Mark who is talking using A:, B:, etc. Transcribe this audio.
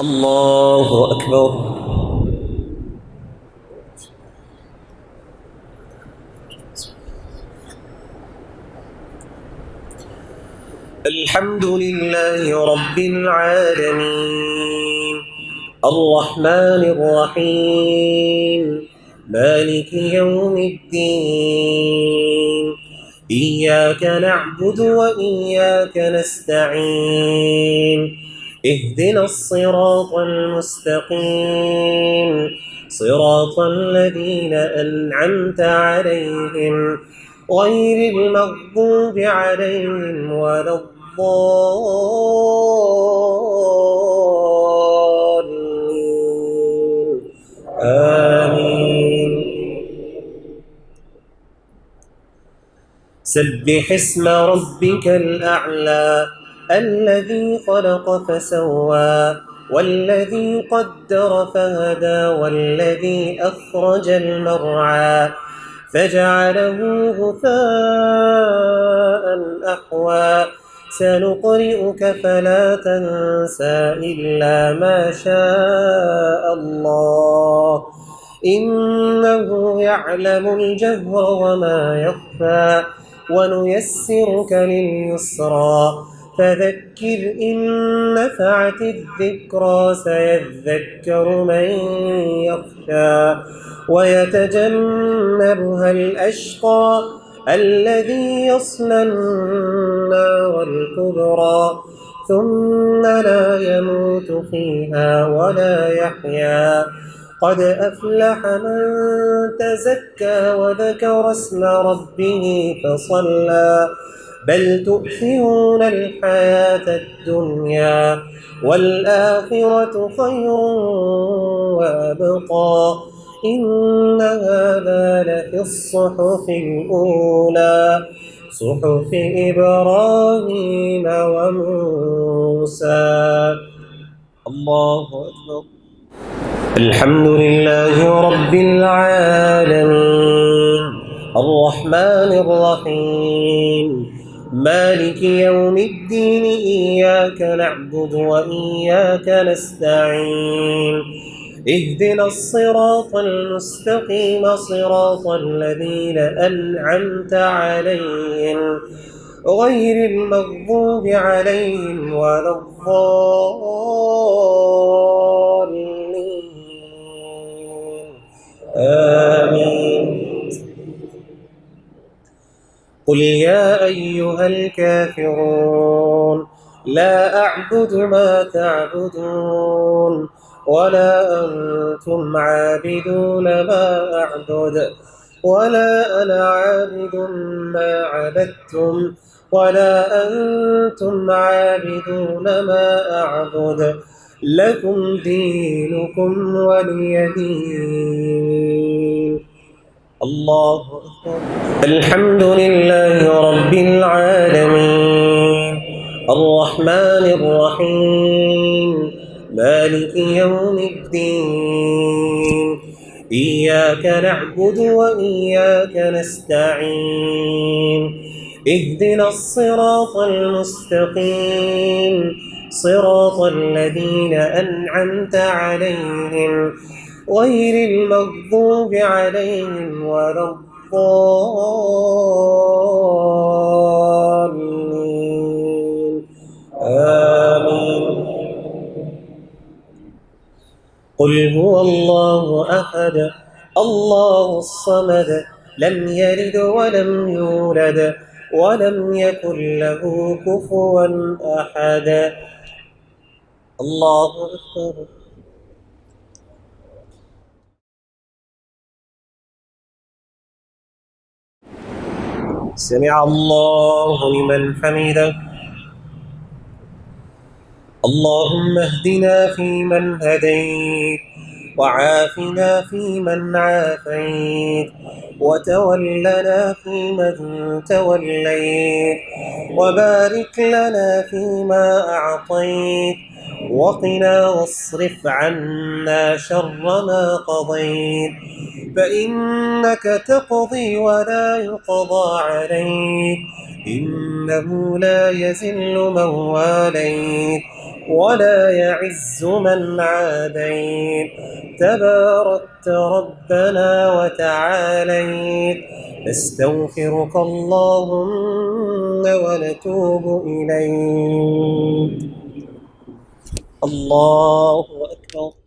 A: الله أكبر. الحمد لله رب العالمين الرحمن الرحيم مالك يوم الدين إياك نعبد وإياك نستعين اهدنا الصراط المستقيم صراط الذين أنعمت عليهم غير المغضوب عليهم ولا الضالين آمين. سبح اسم ربك الأعلى الذي خلق فسوى والذي قدر فهدى والذي أخرج المرعى فجعله غثاء أحوى سنقرئك فلا تنسى إلا ما شاء الله إنه يعلم الجهر وما يخفى ونيسرك لليسرى فذكر إن نفعت الذكرى سيذكر من يخشى ويتجنبها الأشقى الذي يصلى النار الكبرى ثم لا يموت فيها ولا يحيا قد أفلح من تزكى وذكر اسم ربه فصلى بل تؤثرون الحياة الدنيا والآخرة خير وأبقى إن هذا لفي الصحف الأولى صحف إبراهيم وموسى. الله أكبر. الحمد لله رب العالمين الرحمن الرحيم مالك يوم الدين إياك نعبد وإياك نستعين اهدنا الصراط المستقيم صراط الذين أنعمت عليهم غير المغضوب عليهم ولا الضالين آمين. قل يا أيها الكافرون لا أعبد ما تعبدون ولا أنتم عابدون ما أعبد ولا أنا عابد ما عبدتم ولا أنتم عابدون ما أعبد لكم دينكم ولي دين. الله أكبر. الحمد لله رب العالمين الرحمن الرحيم مالك يوم الدين إياك نعبد وإياك نستعين اهدنا الصراط المستقيم صراط الذين أنعمت عليهم غير المغضوب عليهم ولا الضالين آمين. قل هو الله أحد الله الصمد لم يلد ولم يولد ولم يكن له كفوا أحد. الله أكبر. سمع الله لمن حمده. اللهم اهدنا فيمن هديت وعافنا فيمن عافيت وتولنا فيمن توليت وبارك لنا فيما أعطيت وقنا واصرف عنا شر ما قضيت فإنك تقضي ولا يقضى عليك إنه لا يذل من واليت ولا يعز من عاديت. تباركت ربنا وتعاليت. نستغفرك اللهم ونتوب إليك. الله أكبر.